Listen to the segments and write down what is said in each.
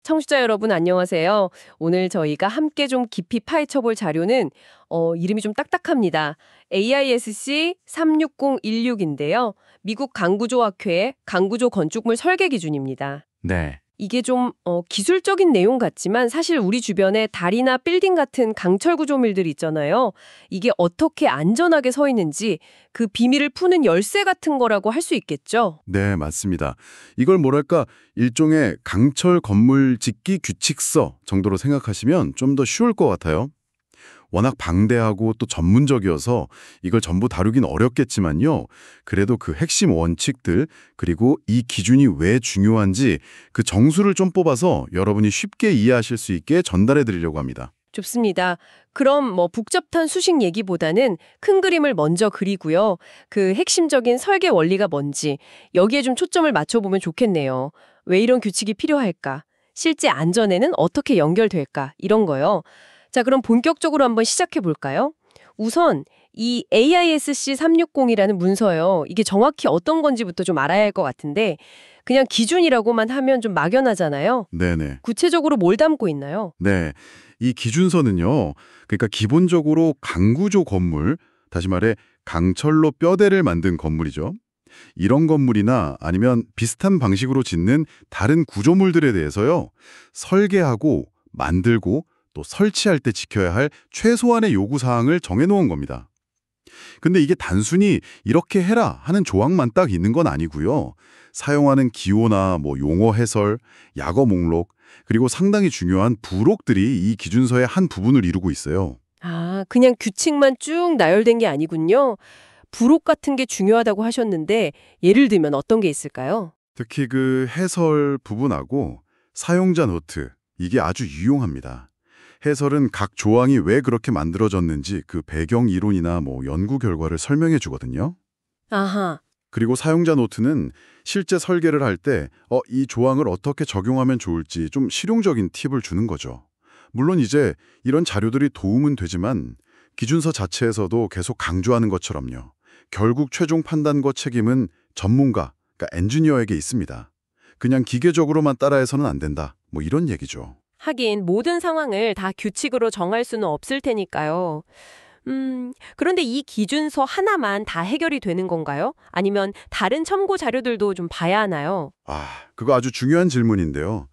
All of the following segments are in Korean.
청취자 여러분 안녕하세요. 오늘 저희가 함께 좀 깊이 파헤쳐볼 자료는 이름이 좀 딱딱합니다. AISC 36016인데요. 미국 강구조학회의 강구조 건축물 설계 기준입니다. 네. 이게 좀 기술적인 내용 같지만 사실 우리 주변에 다리나 빌딩 같은 강철 구조물들 있잖아요. 이게 어떻게 안전하게 서 있는지 그 비밀을 푸는 열쇠 같은 거라고 할 수 있겠죠? 네, 맞습니다. 이걸 뭐랄까 일종의 강철 건물 짓기 규칙서 정도로 생각하시면 좀 더 쉬울 것 같아요. 워낙 방대하고 또 전문적이어서 이걸 전부 다루긴 어렵겠지만요. 그래도 그 핵심 원칙들 그리고 이 기준이 왜 중요한지 그 정수를 좀 뽑아서 여러분이 쉽게 이해하실 수 있게 전달해 드리려고 합니다. 좋습니다. 그럼 복잡한 수식 얘기보다는 큰 그림을 먼저 그리고요. 그 핵심적인 설계 원리가 뭔지 여기에 좀 초점을 맞춰보면 좋겠네요. 왜 이런 규칙이 필요할까? 실제 안전에는 어떻게 연결될까? 이런 거요. 자, 그럼 본격적으로 한번 시작해 볼까요? 우선 이 AISC 360이라는 문서요. 이게 정확히 어떤 건지부터 좀 알아야 할 것 같은데 그냥 기준이라고만 하면 좀 막연하잖아요. 네네. 구체적으로 뭘 담고 있나요? 네. 이 기준서는요. 그러니까 기본적으로 강구조 건물, 다시 말해 강철로 뼈대를 만든 건물이죠. 이런 건물이나 아니면 비슷한 방식으로 짓는 다른 구조물들에 대해서요. 설계하고 만들고 또 설치할 때 지켜야 할 최소한의 요구사항을 정해놓은 겁니다. 근데 이게 단순히 이렇게 해라 하는 조항만 딱 있는 건 아니고요. 사용하는 기호나 용어 해설, 약어 목록, 그리고 상당히 중요한 부록들이 이 기준서의 한 부분을 이루고 있어요. 아, 그냥 규칙만 쭉 나열된 게 아니군요. 부록 같은 게 중요하다고 하셨는데 예를 들면 어떤 게 있을까요? 특히 그 해설 부분하고 사용자 노트, 이게 아주 유용합니다. 해설은 각 조항이 왜 그렇게 만들어졌는지 그 배경 이론이나 연구 결과를 설명해 주거든요. 아하. 그리고 사용자 노트는 실제 설계를 할 때 이 조항을 어떻게 적용하면 좋을지 좀 실용적인 팁을 주는 거죠. 물론 이제 이런 자료들이 도움은 되지만 기준서 자체에서도 계속 강조하는 것처럼요. 결국 최종 판단과 책임은 전문가, 그러니까 엔지니어에게 있습니다. 그냥 기계적으로만 따라해서는 안 된다. 이런 얘기죠. 하긴 모든 상황을 다 규칙으로 정할 수는 없을 테니까요. 그런데 이 기준서 하나만 다 해결이 되는 건가요? 아니면 다른 첨부 자료들도 좀 봐야 하나요? 그거 아주 중요한 질문인데요.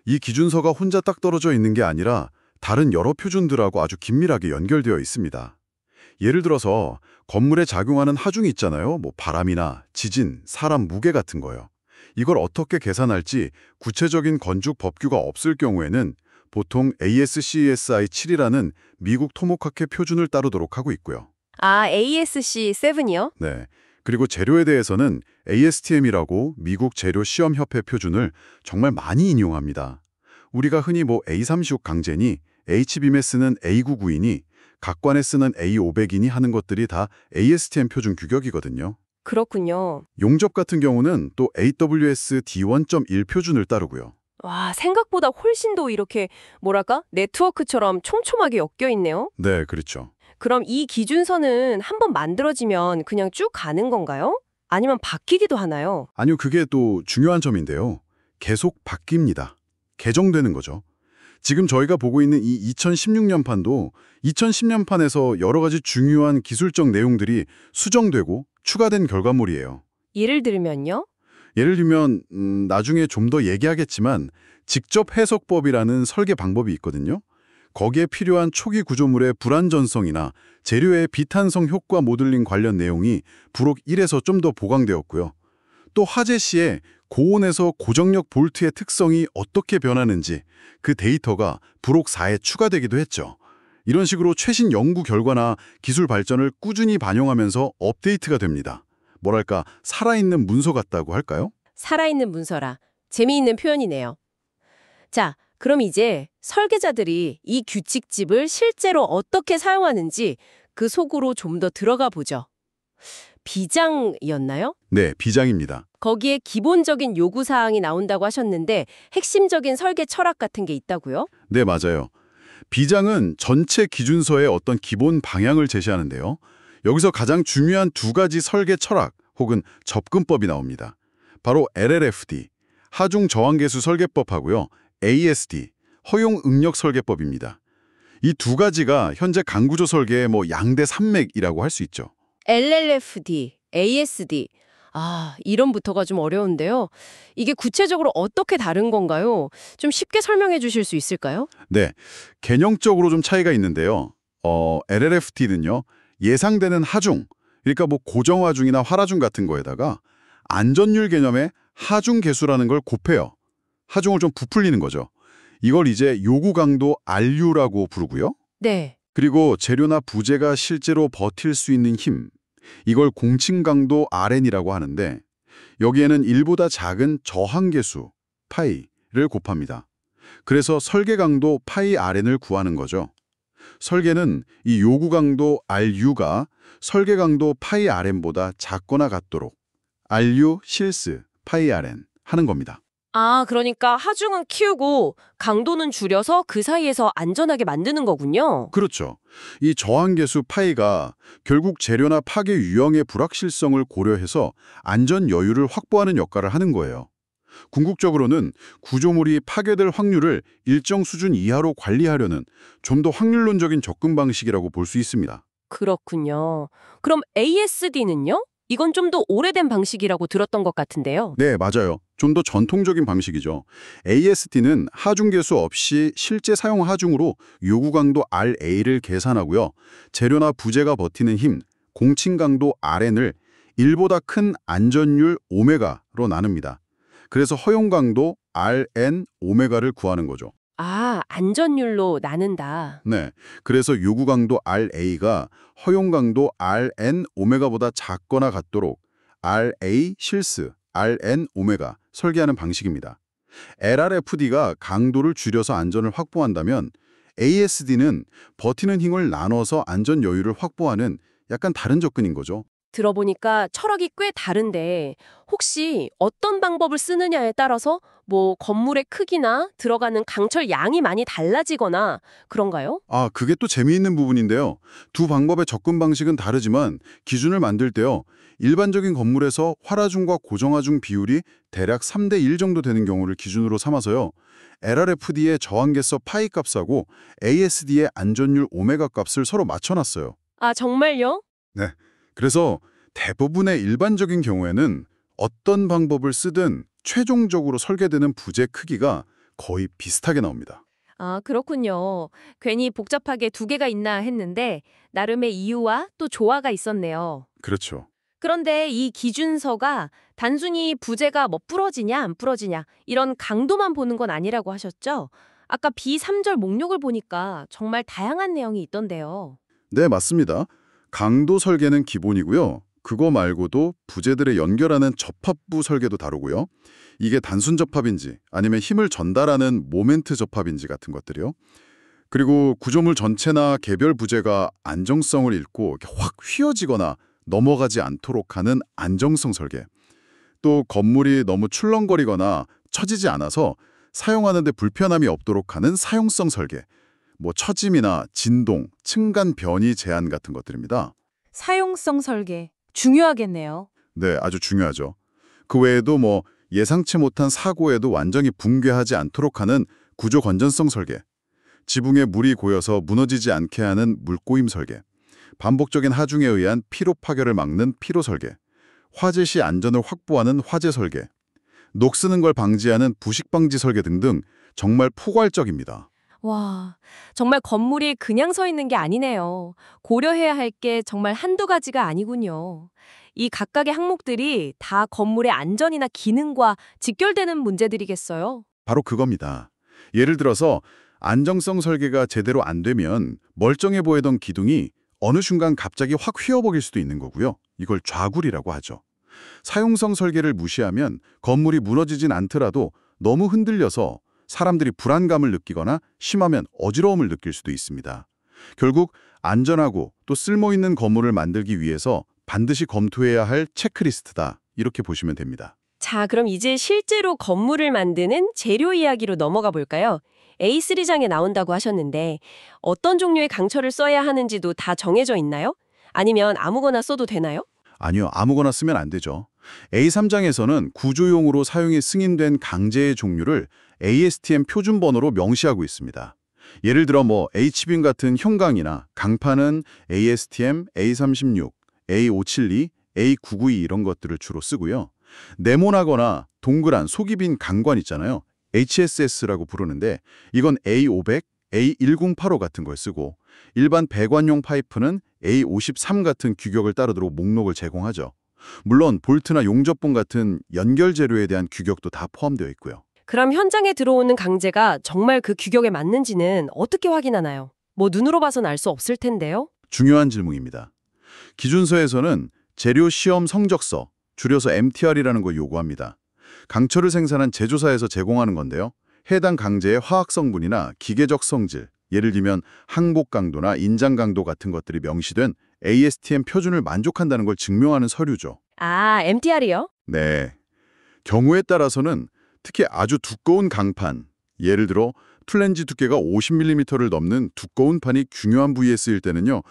이 기준서가 혼자 딱 떨어져 있는 게 아니라 다른 여러 표준들하고 아주 긴밀하게 연결되어 있습니다. 예를 들어서 건물에 작용하는 하중이 있잖아요. 바람이나 지진, 사람 무게 같은 거요. 이걸 어떻게 계산할지 구체적인 건축 법규가 없을 경우에는 보통 ASCESI 7이라는 미국 토목학회 표준을 따르도록 하고 있고요. 아, ASC 7이요? 네. 그리고 재료에 대해서는 ASTM이라고 미국 재료 시험협회 표준을 정말 많이 인용합니다. 우리가 흔히 A365 강제니 H빔에 쓰는 A992니 각관에 쓰는 A500이니 하는 것들이 다 ASTM 표준 규격이거든요. 그렇군요. 용접 같은 경우는 또 AWS D1.1 표준을 따르고요. 와, 생각보다 훨씬 더 이렇게 네트워크처럼 촘촘하게 엮여 있네요. 네, 그렇죠. 그럼 이 기준서는 한번 만들어지면 그냥 쭉 가는 건가요? 아니면 바뀌기도 하나요? 아니요, 그게 또 중요한 점인데요. 계속 바뀝니다. 개정되는 거죠. 지금 저희가 보고 있는 이 2016년판도 2010년판에서 여러 가지 중요한 기술적 내용들이 수정되고 추가된 결과물이에요. 예를 들면요? 예를 들면 나중에 좀 더 얘기하겠지만 직접 해석법이라는 설계 방법이 있거든요. 거기에 필요한 초기 구조물의 불완전성이나 재료의 비탄성 효과 모델링 관련 내용이 부록 1에서 좀 더 보강되었고요. 또 화재 시에 고온에서 고정력 볼트의 특성이 어떻게 변하는지 그 데이터가 부록 4에 추가되기도 했죠. 이런 식으로 최신 연구 결과나 기술 발전을 꾸준히 반영하면서 업데이트가 됩니다. 뭐랄까 살아있는 문서 같다고 할까요? 살아있는 문서라. 재미있는 표현이네요. 자, 그럼 이제 설계자들이 이 규칙집을 실제로 어떻게 사용하는지 그 속으로 좀 더 들어가 보죠. 비장이었나요? 네, 비장입니다. 거기에 기본적인 요구사항이 나온다고 하셨는데 핵심적인 설계 철학 같은 게 있다고요? 네, 맞아요. 비장은 전체 기준서의 어떤 기본 방향을 제시하는데요. 여기서 가장 중요한 두 가지 설계 철학 혹은 접근법이 나옵니다. 바로 LLFD, 하중 저항계수 설계법하고요. ASD, 허용 응력 설계법입니다. 이 두 가지가 현재 강구조 설계의 양대 산맥이라고 할 수 있죠. LLFD, ASD. 이름부터가 좀 어려운데요. 이게 구체적으로 어떻게 다른 건가요? 좀 쉽게 설명해 주실 수 있을까요? 네, 개념적으로 좀 차이가 있는데요. LLFT는요, 예상되는 하중, 그러니까 고정하중이나 활하중 같은 거에다가 안전율 개념의 하중 계수라는 걸 곱해요. 하중을 좀 부풀리는 거죠. 이걸 이제 요구 강도 RU라고 부르고요. 네. 그리고 재료나 부재가 실제로 버틸 수 있는 힘, 이걸 공칭 강도 RN이라고 하는데 여기에는 1보다 작은 저항 계수, 파이를 곱합니다. 그래서 설계 강도 파이 RN을 구하는 거죠. 설계는 이 요구 강도 RU가 설계 강도 파이 RN보다 작거나 같도록 RU 실스 파이 RN 하는 겁니다. 그러니까 하중은 키우고 강도는 줄여서 그 사이에서 안전하게 만드는 거군요. 그렇죠. 이 저항계수 파이가 결국 재료나 파괴 유형의 불확실성을 고려해서 안전 여유를 확보하는 역할을 하는 거예요. 궁극적으로는 구조물이 파괴될 확률을 일정 수준 이하로 관리하려는 좀 더 확률론적인 접근 방식이라고 볼 수 있습니다. 그렇군요. 그럼 ASD는요? 이건 좀 더 오래된 방식이라고 들었던 것 같은데요. 네, 맞아요. 좀 더 전통적인 방식이죠. AST는 하중계수 없이 실제 사용 하중으로 요구 강도 RA를 계산하고요. 재료나 부재가 버티는 힘, 공칭 강도 RN을 1보다 큰 안전율 오메가로 나눕니다. 그래서 허용 강도 RN 오메가를 구하는 거죠. 안전율로 나눈다. 네, 그래서 요구 강도 RA가 허용 강도 RN 오메가보다 작거나 같도록 RA 실스 RN 오메가 설계하는 방식입니다. LRFD가 강도를 줄여서 안전을 확보한다면 ASD는 버티는 힘을 나눠서 안전 여유를 확보하는 약간 다른 접근인 거죠. 들어보니까 철학이 꽤 다른데 혹시 어떤 방법을 쓰느냐에 따라서 건물의 크기나 들어가는 강철 양이 많이 달라지거나 그런가요? 그게 또 재미있는 부분인데요. 두 방법의 접근 방식은 다르지만 기준을 만들 때요. 일반적인 건물에서 활하중과 고정하중 비율이 대략 3대 1 정도 되는 경우를 기준으로 삼아서요. LRFD의 저항계수 파이 값하고 ASD의 안전율 오메가 값을 서로 맞춰놨어요. 정말요? 네. 그래서 대부분의 일반적인 경우에는 어떤 방법을 쓰든 최종적으로 설계되는 부재 크기가 거의 비슷하게 나옵니다. 그렇군요. 괜히 복잡하게 두 개가 있나 했는데 나름의 이유와 또 조화가 있었네요. 그렇죠. 그런데 이 기준서가 단순히 부재가 부러지냐 안 부러지냐 이런 강도만 보는 건 아니라고 하셨죠? 아까 B3절 목록을 보니까 정말 다양한 내용이 있던데요. 네, 맞습니다. 강도 설계는 기본이고요. 그거 말고도 부재들을 연결하는 접합부 설계도 다루고요. 이게 단순 접합인지 아니면 힘을 전달하는 모멘트 접합인지 같은 것들이요. 그리고 구조물 전체나 개별 부재가 안정성을 잃고 이렇게 확 휘어지거나 넘어가지 않도록 하는 안정성 설계. 또 건물이 너무 출렁거리거나 처지지 않아서 사용하는 데 불편함이 없도록 하는 사용성 설계. 처짐이나 진동, 층간 변이 제한 같은 것들입니다. 사용성 설계, 중요하겠네요. 네, 아주 중요하죠. 그 외에도 예상치 못한 사고에도 완전히 붕괴하지 않도록 하는 구조 건전성 설계, 지붕에 물이 고여서 무너지지 않게 하는 물꼬임 설계, 반복적인 하중에 의한 피로 파괴를 막는 피로 설계, 화재 시 안전을 확보하는 화재 설계, 녹쓰는 걸 방지하는 부식 방지 설계 등등 정말 포괄적입니다. 와, 정말 건물이 그냥 서 있는 게 아니네요. 고려해야 할 게 정말 한두 가지가 아니군요. 이 각각의 항목들이 다 건물의 안전이나 기능과 직결되는 문제들이겠어요? 바로 그겁니다. 예를 들어서 안정성 설계가 제대로 안 되면 멀쩡해 보이던 기둥이 어느 순간 갑자기 확 휘어버릴 수도 있는 거고요. 이걸 좌굴이라고 하죠. 사용성 설계를 무시하면 건물이 무너지진 않더라도 너무 흔들려서 사람들이 불안감을 느끼거나 심하면 어지러움을 느낄 수도 있습니다. 결국 안전하고 또 쓸모있는 건물을 만들기 위해서 반드시 검토해야 할 체크리스트다. 이렇게 보시면 됩니다. 자, 그럼 이제 실제로 건물을 만드는 재료 이야기로 넘어가 볼까요? A3장에 나온다고 하셨는데 어떤 종류의 강철을 써야 하는지도 다 정해져 있나요? 아니면 아무거나 써도 되나요? 아니요, 아무거나 쓰면 안 되죠. A3장에서는 구조용으로 사용이 승인된 강제의 종류를 ASTM 표준 번호로 명시하고 있습니다. 예를 들어 H빔 같은 형광이나 강판은 ASTM A36, A572, A992 이런 것들을 주로 쓰고요. 네모나거나 동그란 속이 빈 강관 있잖아요. HSS라고 부르는데 이건 A500, A1085 같은 걸 쓰고 일반 배관용 파이프는 A53 같은 규격을 따르도록 목록을 제공하죠. 물론 볼트나 용접봉 같은 연결 재료에 대한 규격도 다 포함되어 있고요. 그럼 현장에 들어오는 강제가 정말 그 규격에 맞는지는 어떻게 확인하나요? 눈으로 봐선 알 수 없을 텐데요. 중요한 질문입니다. 기준서에서는 재료 시험 성적서, 줄여서 MTR이라는 걸 요구합니다. 강철을 생산한 제조사에서 제공하는 건데요. 해당 강제의 화학 성분이나 기계적 성질, 예를 들면 항복 강도나 인장 강도 같은 것들이 명시된 ASTM 표준을 만족한다는 걸 증명하는 서류죠. 아, MTR이요? 네. 경우에 따라서는 특히 아주 두꺼운 강판, 예를 들어 플랜지 두께가 50mm를 넘는 두꺼운 판이 중요한 부위에 쓰일 때는요.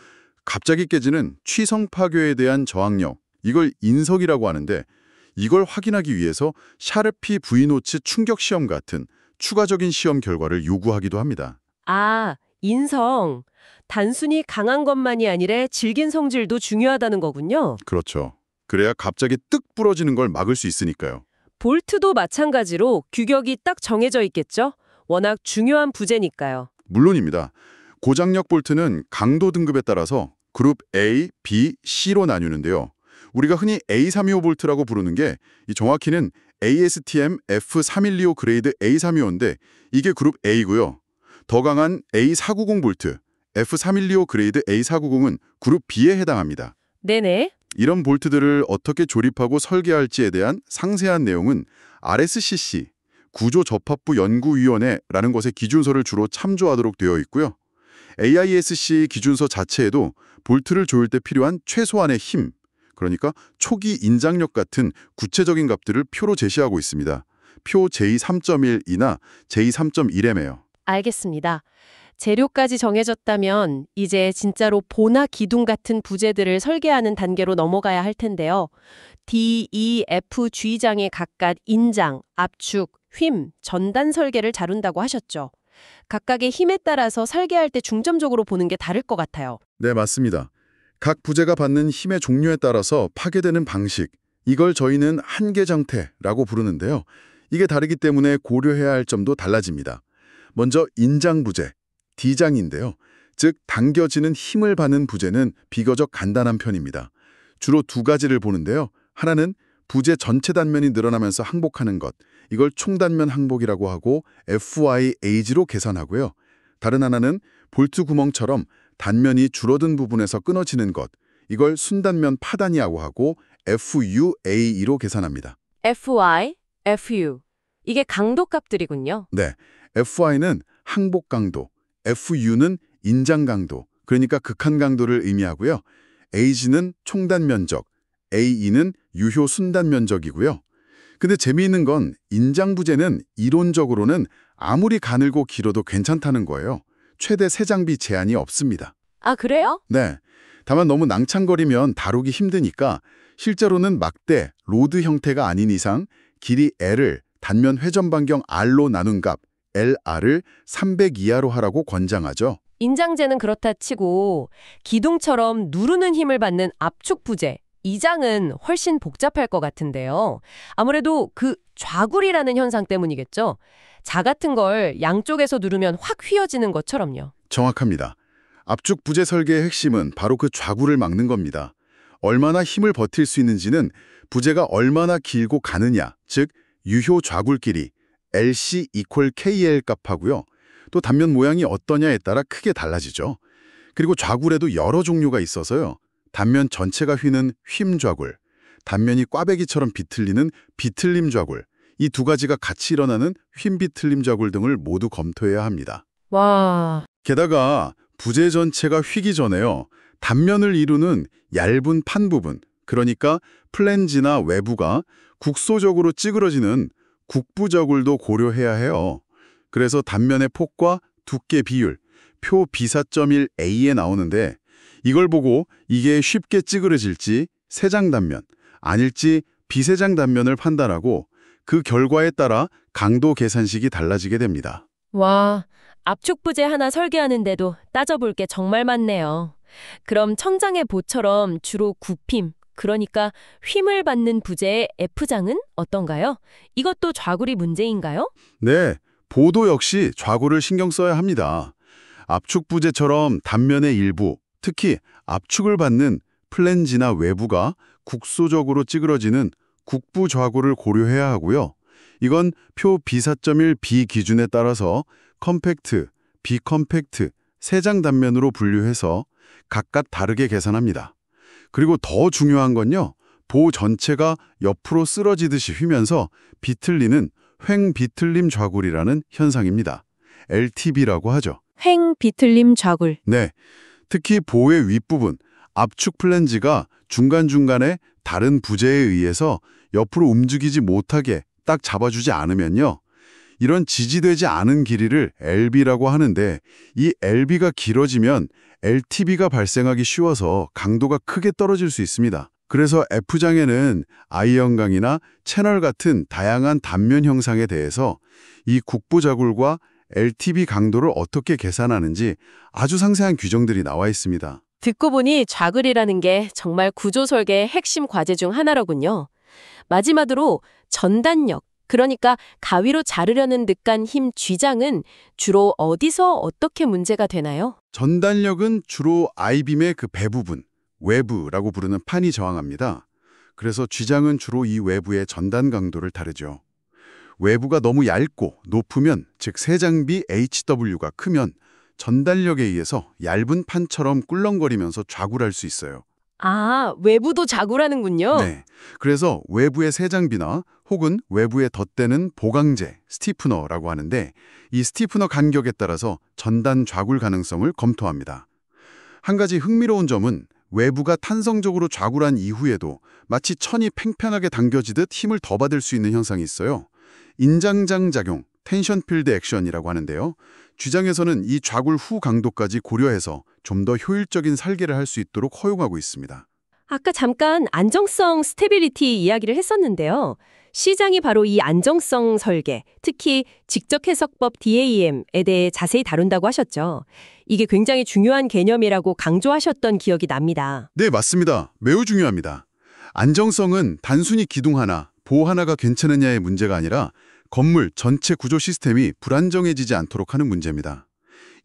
갑자기 깨지는 취성 파괴에 대한 저항력, 이걸 인석이라고 하는데 이걸 확인하기 위해서 샤르피 V노츠 충격 시험 같은 추가적인 시험 결과를 요구하기도 합니다. 아, 인성. 단순히 강한 것만이 아니라 질긴 성질도 중요하다는 거군요. 그렇죠. 그래야 갑자기 뜩 부러지는 걸 막을 수 있으니까요. 볼트도 마찬가지로 규격이 딱 정해져 있겠죠? 워낙 중요한 부재니까요. 물론입니다. 고장력 볼트는 강도 등급에 따라서 그룹 A, B, C로 나뉘는데요. 우리가 흔히 A325 볼트라고 부르는 게 정확히는 ASTM F3125 그레이드 A325인데 이게 그룹 A고요. 더 강한 A490 볼트, F3125 그레이드 A490은 그룹 B에 해당합니다. 네네. 이런 볼트들을 어떻게 조립하고 설계할지에 대한 상세한 내용은 RSCC, 구조접합부 연구위원회라는 곳의 기준서를 주로 참조하도록 되어 있고요. AISC 기준서 자체에도 볼트를 조일 때 필요한 최소한의 힘, 그러니까 초기 인장력 같은 구체적인 값들을 표로 제시하고 있습니다. 표 J3.1이나 J3.1M이에요. 알겠습니다. 재료까지 정해졌다면 이제 진짜로 보나 기둥 같은 부재들을 설계하는 단계로 넘어가야 할 텐데요. D, E, F G장의 각각 인장, 압축, 휨, 전단 설계를 다룬다고 하셨죠. 각각의 힘에 따라서 설계할 때 중점적으로 보는 게 다를 것 같아요. 네, 맞습니다. 각 부재가 받는 힘의 종류에 따라서 파괴되는 방식, 이걸 저희는 한계장태라고 부르는데요. 이게 다르기 때문에 고려해야 할 점도 달라집니다. 먼저 인장 부재, D장인데요. 즉 당겨지는 힘을 받는 부재는 비교적 간단한 편입니다. 주로 두 가지를 보는데요. 하나는 부재 전체 단면이 늘어나면서 항복하는 것, 이걸 총단면 항복이라고 하고 FYAG로 계산하고요. 다른 하나는 볼트 구멍처럼 단면이 줄어든 부분에서 끊어지는 것, 이걸 순단면 파단이라고 하고 FUAE로 계산합니다. FY, FU. 이게 강도 값들이군요. 네, FY는 항복 강도, FU는 인장 강도, 그러니까 극한 강도를 의미하고요. AG는 총단 면적, AE는 유효 순단 면적이고요. 근데 재미있는 건 인장 부재는 이론적으로는 아무리 가늘고 길어도 괜찮다는 거예요. 최대 3장비 제한이 없습니다. 아, 그래요? 네. 다만 너무 낭창거리면 다루기 힘드니까 실제로는 막대, 로드 형태가 아닌 이상 길이 L을 단면 회전 반경 R로 나눈 값, LR을 300 이하로 하라고 권장하죠. 인장제는 그렇다 치고 기둥처럼 누르는 힘을 받는 압축 부재, 이장은 훨씬 복잡할 것 같은데요. 아무래도 그 좌굴이라는 현상 때문이겠죠. 자 같은 걸 양쪽에서 누르면 확 휘어지는 것처럼요. 정확합니다. 압축 부재 설계의 핵심은 바로 그 좌굴을 막는 겁니다. 얼마나 힘을 버틸 수 있는지는 부재가 얼마나 길고 가느냐, 즉 유효 좌굴 길이 LC = KL 값하고요. 또 단면 모양이 어떠냐에 따라 크게 달라지죠. 그리고 좌굴에도 여러 종류가 있어서요. 단면 전체가 휘는 휨 좌굴, 단면이 꽈배기처럼 비틀리는 비틀림 좌굴, 이 두 가지가 같이 일어나는 휨 비틀림 좌굴 등을 모두 검토해야 합니다. 와, 게다가 부재 전체가 휘기 전에요. 단면을 이루는 얇은 판 부분, 그러니까 플랜지나 외부가 국소적으로 찌그러지는 국부저굴도 고려해야 해요. 그래서 단면의 폭과 두께 비율, 표 B4.1A에 나오는데 이걸 보고 이게 쉽게 찌그러질지 세장 단면, 아닐지 비세장 단면을 판단하고 그 결과에 따라 강도 계산식이 달라지게 됩니다. 와, 압축 부재 하나 설계하는데도 따져볼 게 정말 많네요. 그럼 천장의 보처럼 주로 굽힘, 그러니까 휨을 받는 부재의 F장은 어떤가요? 이것도 좌구리 문제인가요? 네, 보도 역시 좌구를 신경 써야 합니다. 압축 부재처럼 단면의 일부, 특히 압축을 받는 플랜지나 외부가 국소적으로 찌그러지는 국부 좌구를 고려해야 하고요. 이건 표 B4.1 B 기준에 따라서 컴팩트, 비컴팩트, 세장 단면으로 분류해서 각각 다르게 계산합니다. 그리고 더 중요한 건요. 보 전체가 옆으로 쓰러지듯이 휘면서 비틀리는 횡비틀림 좌굴이라는 현상입니다. LTB라고 하죠. 횡 비틀림 좌굴. 네, 특히 보의 윗부분, 압축 플랜지가 중간중간에 다른 부재에 의해서 옆으로 움직이지 못하게 딱 잡아주지 않으면요. 이런 지지되지 않은 길이를 LB라고 하는데 이 LB가 길어지면 LTB가 발생하기 쉬워서 강도가 크게 떨어질 수 있습니다. 그래서 F장에는 I형강이나 채널 같은 다양한 단면 형상에 대해서 이 국부 좌굴과 LTB 강도를 어떻게 계산하는지 아주 상세한 규정들이 나와 있습니다. 듣고 보니 좌글이라는 게 정말 구조 설계의 핵심 과제 중 하나로군요. 마지막으로 전단력, 그러니까 가위로 자르려는 듯한 힘 쥐장은 주로 어디서 어떻게 문제가 되나요? 전단력은 주로 아이빔의 그 배 부분, 외부라고 부르는 판이 저항합니다. 그래서 쥐장은 주로 이 외부의 전단 강도를 다루죠. 외부가 너무 얇고 높으면, 즉 세장비 HW가 크면 전달력에 의해서 얇은 판처럼 꿀렁거리면서 좌굴할 수 있어요. 아, 외부도 좌굴하는군요. 네. 그래서 외부의 세장비나 혹은 외부에 덧대는 보강제, 스티프너라고 하는데 이 스티프너 간격에 따라서 전단 좌굴 가능성을 검토합니다. 한 가지 흥미로운 점은 외부가 탄성적으로 좌굴한 이후에도 마치 천이 팽팽하게 당겨지듯 힘을 더 받을 수 있는 현상이 있어요. 인장장 작용, 텐션 필드 액션이라고 하는데요. 쥐장에서는 이 좌굴 후 강도까지 고려해서 좀 더 효율적인 설계를 할 수 있도록 허용하고 있습니다. 아까 잠깐 안정성 스테빌리티 이야기를 했었는데요. 시장이 바로 이 안정성 설계, 특히 직접 해석법 DAM에 대해 자세히 다룬다고 하셨죠. 이게 굉장히 중요한 개념이라고 강조하셨던 기억이 납니다. 네, 맞습니다. 매우 중요합니다. 안정성은 단순히 기둥 하나, 보호 하나가 괜찮으냐의 문제가 아니라 건물 전체 구조 시스템이 불안정해지지 않도록 하는 문제입니다.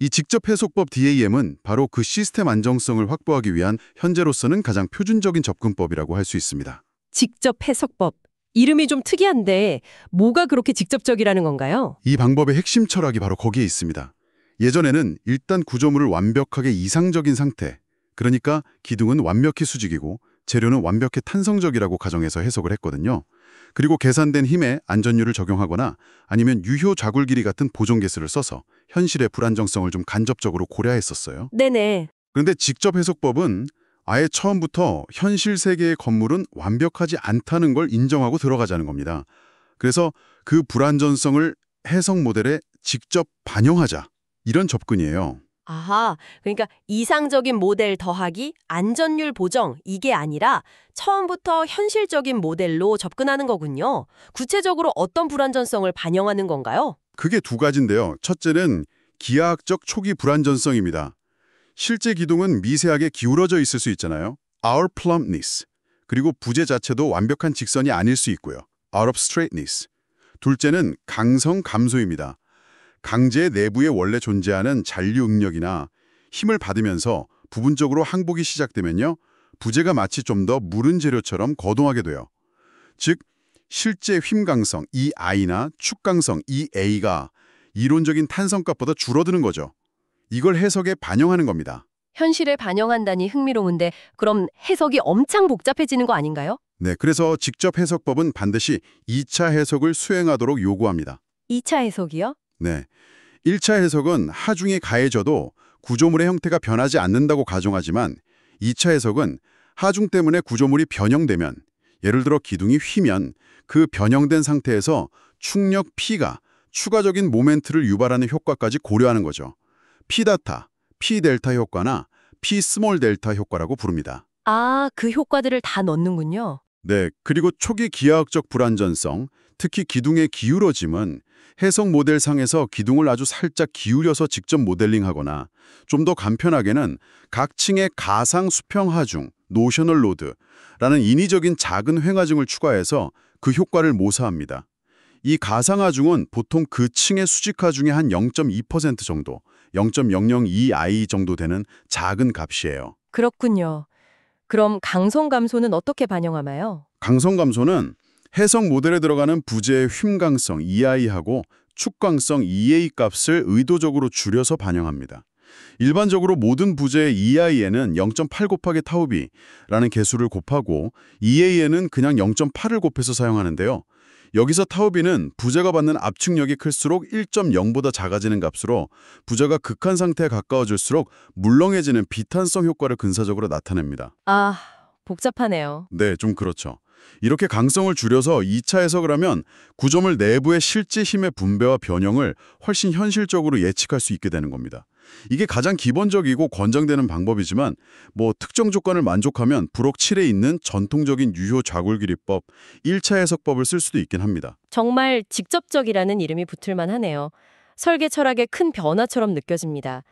이 직접 해석법 DAM은 바로 그 시스템 안정성을 확보하기 위한 현재로서는 가장 표준적인 접근법이라고 할 수 있습니다. 직접 해석법. 이름이 좀 특이한데 뭐가 그렇게 직접적이라는 건가요? 이 방법의 핵심 철학이 바로 거기에 있습니다. 예전에는 일단 구조물을 완벽하게 이상적인 상태, 그러니까 기둥은 완벽히 수직이고 재료는 완벽히 탄성적이라고 가정해서 해석을 했거든요. 그리고 계산된 힘에 안전율을 적용하거나 아니면 유효 좌굴 길이 같은 보존 개수를 써서 현실의 불안정성을 좀 간접적으로 고려했었어요. 네네. 그런데 직접 해석법은 아예 처음부터 현실 세계의 건물은 완벽하지 않다는 걸 인정하고 들어가자는 겁니다. 그래서 그 불안전성을 해석 모델에 직접 반영하자, 이런 접근이에요. 아하, 그러니까 이상적인 모델 더하기 안전율 보정, 이게 아니라 처음부터 현실적인 모델로 접근하는 거군요. 구체적으로 어떤 불안전성을 반영하는 건가요? 그게 두 가지인데요. 첫째는 기하학적 초기 불안전성입니다. 실제 기둥은 미세하게 기울어져 있을 수 있잖아요. Our plumpness. 그리고 부재 자체도 완벽한 직선이 아닐 수 있고요. Out of straightness. 둘째는 강성 감소입니다. 강제 내부에 원래 존재하는 잔류 응력이나 힘을 받으면서 부분적으로 항복이 시작되면요. 부재가 마치 좀 더 무른 재료처럼 거동하게 돼요. 즉, 실제 휨 강성 EI나 축 강성 EA가 이론적인 탄성값보다 줄어드는 거죠. 이걸 해석에 반영하는 겁니다. 현실에 반영한다니 흥미로운데 그럼 해석이 엄청 복잡해지는 거 아닌가요? 네, 그래서 직접 해석법은 반드시 2차 해석을 수행하도록 요구합니다. 2차 해석이요? 네, 1차 해석은 하중이 가해져도 구조물의 형태가 변하지 않는다고 가정하지만 2차 해석은 하중 때문에 구조물이 변형되면, 예를 들어 기둥이 휘면 그 변형된 상태에서 충력 P가 추가적인 모멘트를 유발하는 효과까지 고려하는 거죠. P다타, P델타 효과나 P스몰 델타 효과라고 부릅니다. 아, 그 효과들을 다 넣는군요. 네, 그리고 초기 기하학적 불완전성, 특히 기둥의 기울어짐은 해석 모델상에서 기둥을 아주 살짝 기울여서 직접 모델링하거나 좀 더 간편하게는 각 층의 가상 수평 하중, 노셔널 로드라는 인위적인 작은 횡하중을 추가해서 그 효과를 모사합니다. 이 가상 하중은 보통 그 층의 수직 하중의 한 0.2% 정도, 0.002i 정도 되는 작은 값이에요. 그렇군요. 그럼 강성 감소는 어떻게 반영하나요? 강성 감소는 해석 모델에 들어가는 부재의 휨강성 EI하고 축강성 EA 값을 의도적으로 줄여서 반영합니다. 일반적으로 모든 부재의 EI에는 0.8 곱하기 타우비라는 개수를 곱하고 EA에는 그냥 0.8을 곱해서 사용하는데요. 여기서 타우비는 부재가 받는 압축력이 클수록 1.0보다 작아지는 값으로 부재가 극한 상태에 가까워질수록 물렁해지는 비탄성 효과를 근사적으로 나타냅니다. 아, 복잡하네요. 네, 좀 그렇죠. 이렇게 강성을 줄여서 2차 해석을 하면 구조물 내부의 실제 힘의 분배와 변형을 훨씬 현실적으로 예측할 수 있게 되는 겁니다. 이게 가장 기본적이고 권장되는 방법이지만 특정 조건을 만족하면 부록 7에 있는 전통적인 유효 좌굴기리법 1차 해석법을 쓸 수도 있긴 합니다. 정말 직접적이라는 이름이 붙을만 하네요. 설계 철학의 큰 변화처럼 느껴집니다.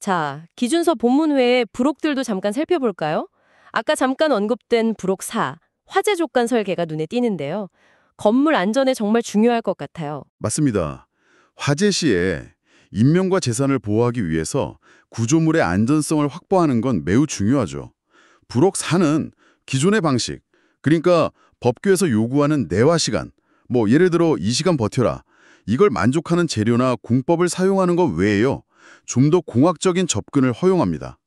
자, 기준서 본문 외에 부록들도 잠깐 살펴볼까요? 아까 잠깐 언급된 부록 4, 화재 조건 설계가 눈에 띄는데요. 건물 안전에 정말 중요할 것 같아요. 맞습니다. 화재 시에 인명과 재산을 보호하기 위해서 구조물의 안전성을 확보하는 건 매우 중요하죠. 부록 4는 기존의 방식, 그러니까 법규에서 요구하는 내화 시간, 예를 들어 2시간 버텨라, 이걸 만족하는 재료나 공법을 사용하는 것 외에요. 좀 더 공학적인 접근을 허용합니다.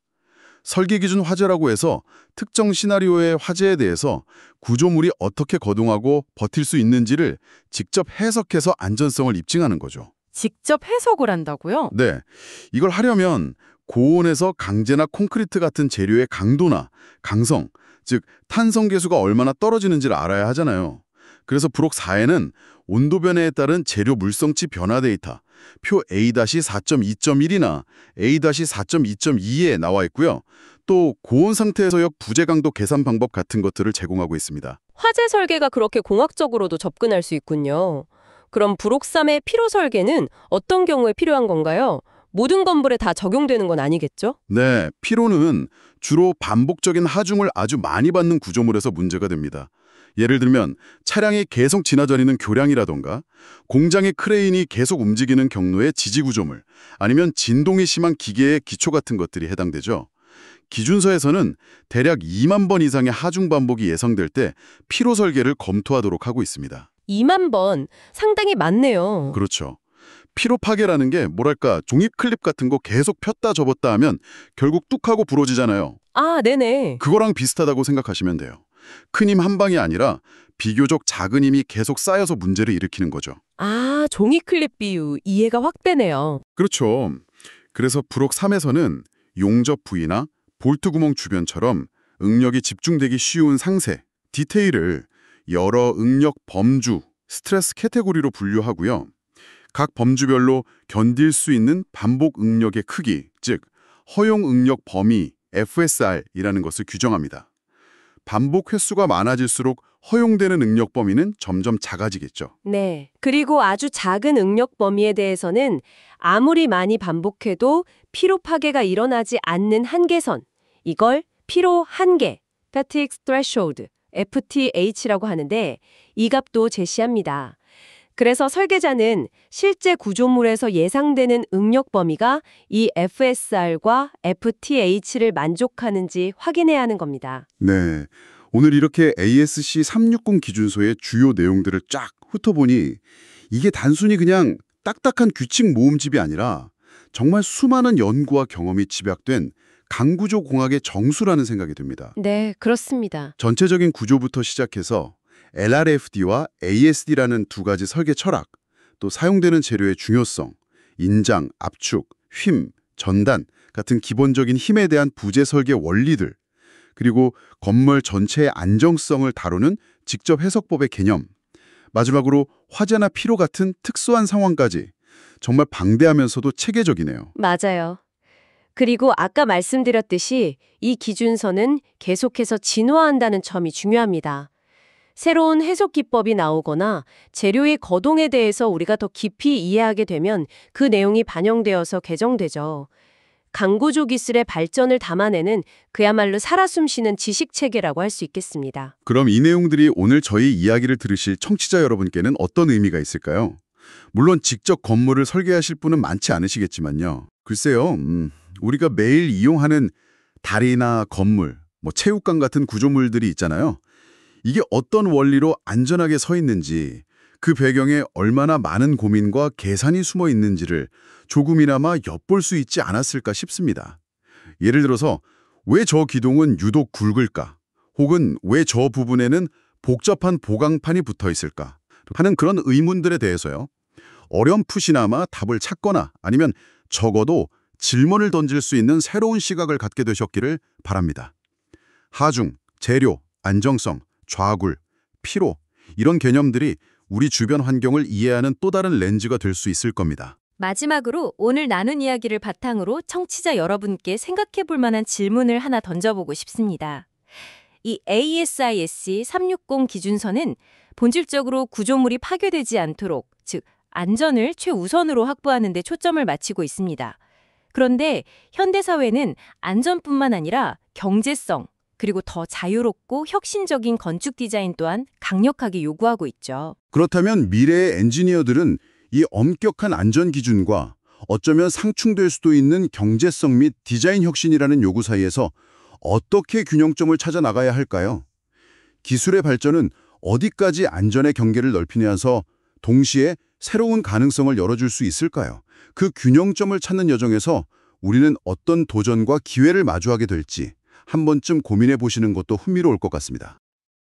설계 기준 화재라고 해서 특정 시나리오의 화재에 대해서 구조물이 어떻게 거동하고 버틸 수 있는지를 직접 해석해서 안전성을 입증하는 거죠. 직접 해석을 한다고요? 네, 이걸 하려면 고온에서 강재나 콘크리트 같은 재료의 강도나 강성, 즉 탄성 계수가 얼마나 떨어지는지를 알아야 하잖아요. 그래서 부록 4에는 온도 변화에 따른 재료 물성치 변화 데이터, 표 A-4.2.1이나 A-4.2.2에 나와 있고요. 또 고온 상태에서의 부재 강도 계산 방법 같은 것들을 제공하고 있습니다. 화재 설계가 그렇게 공학적으로도 접근할 수 있군요. 그럼 부록 3의 피로 설계는 어떤 경우에 필요한 건가요? 모든 건물에 다 적용되는 건 아니겠죠? 네, 피로는 주로 반복적인 하중을 아주 많이 받는 구조물에서 문제가 됩니다. 예를 들면 차량이 계속 지나다니는 교량이라던가 공장의 크레인이 계속 움직이는 경로의 지지구조물, 아니면 진동이 심한 기계의 기초 같은 것들이 해당되죠. 기준서에서는 대략 2만 번 이상의 하중 반복이 예상될 때 피로 설계를 검토하도록 하고 있습니다. 2만 번, 상당히 많네요. 그렇죠. 피로 파괴라는 게 종입 클립 같은 거 계속 폈다 접었다 하면 결국 뚝 하고 부러지잖아요. 아, 네네. 그거랑 비슷하다고 생각하시면 돼요. 큰 힘 한 방이 아니라 비교적 작은 힘이 계속 쌓여서 문제를 일으키는 거죠. 아, 종이 클립 비유, 이해가 확 되네요. 그렇죠. 그래서 부록 3에서는 용접 부위나 볼트 구멍 주변처럼 응력이 집중되기 쉬운 상세, 디테일을 여러 응력 범주, 스트레스 카테고리로 분류하고요. 각 범주별로 견딜 수 있는 반복 응력의 크기, 즉 허용 응력 범위, FSR이라는 것을 규정합니다. 반복 횟수가 많아질수록 허용되는 응력 범위는 점점 작아지겠죠. 네. 그리고 아주 작은 응력 범위에 대해서는 아무리 많이 반복해도 피로 파괴가 일어나지 않는 한계선, 이걸 피로 한계, fatigue threshold, FTH라고 하는데 이 값도 제시합니다. 그래서 설계자는 실제 구조물에서 예상되는 응력 범위가 이 FSR과 FTH를 만족하는지 확인해야 하는 겁니다. 네, 오늘 이렇게 ASC 360 기준서의 주요 내용들을 쫙 훑어보니 이게 단순히 그냥 딱딱한 규칙 모음집이 아니라 정말 수많은 연구와 경험이 집약된 강구조 공학의 정수라는 생각이 듭니다. 네, 그렇습니다. 전체적인 구조부터 시작해서 LRFD와 ASD라는 두 가지 설계 철학, 또 사용되는 재료의 중요성, 인장, 압축, 휨, 전단 같은 기본적인 힘에 대한 부재 설계 원리들, 그리고 건물 전체의 안정성을 다루는 직접 해석법의 개념, 마지막으로 화재나 피로 같은 특수한 상황까지 정말 방대하면서도 체계적이네요. 맞아요. 그리고 아까 말씀드렸듯이 이 기준서는 계속해서 진화한다는 점이 중요합니다. 새로운 해석 기법이 나오거나 재료의 거동에 대해서 우리가 더 깊이 이해하게 되면 그 내용이 반영되어서 개정되죠. 강구조 기술의 발전을 담아내는 그야말로 살아 숨쉬는 지식체계라고 할 수 있겠습니다. 그럼 이 내용들이 오늘 저희 이야기를 들으실 청취자 여러분께는 어떤 의미가 있을까요? 물론 직접 건물을 설계하실 분은 많지 않으시겠지만요. 글쎄요, 우리가 매일 이용하는 다리나 건물, 체육관 같은 구조물들이 있잖아요. 이게 어떤 원리로 안전하게 서 있는지, 그 배경에 얼마나 많은 고민과 계산이 숨어 있는지를 조금이나마 엿볼 수 있지 않았을까 싶습니다. 예를 들어서 왜 저 기둥은 유독 굵을까? 혹은 왜 저 부분에는 복잡한 보강판이 붙어 있을까? 하는 그런 의문들에 대해서요. 어렴풋이나마 답을 찾거나 아니면 적어도 질문을 던질 수 있는 새로운 시각을 갖게 되셨기를 바랍니다. 하중, 재료, 안정성, 좌굴, 피로 이런 개념들이 우리 주변 환경을 이해하는 또 다른 렌즈가 될 수 있을 겁니다. 마지막으로 오늘 나눈 이야기를 바탕으로 청취자 여러분께 생각해 볼 만한 질문을 하나 던져보고 싶습니다. 이 ASIS 360 기준서는 본질적으로 구조물이 파괴되지 않도록, 즉 안전을 최우선으로 확보하는 데 초점을 맞추고 있습니다. 그런데 현대사회는 안전뿐만 아니라 경제성, 그리고 더 자유롭고 혁신적인 건축 디자인 또한 강력하게 요구하고 있죠. 그렇다면 미래의 엔지니어들은 이 엄격한 안전 기준과 어쩌면 상충될 수도 있는 경제성 및 디자인 혁신이라는 요구 사이에서 어떻게 균형점을 찾아 나가야 할까요? 기술의 발전은 어디까지 안전의 경계를 넓히면서 동시에 새로운 가능성을 열어줄 수 있을까요? 그 균형점을 찾는 여정에서 우리는 어떤 도전과 기회를 마주하게 될지 한 번쯤 고민해 보시는 것도 흥미로울 것 같습니다.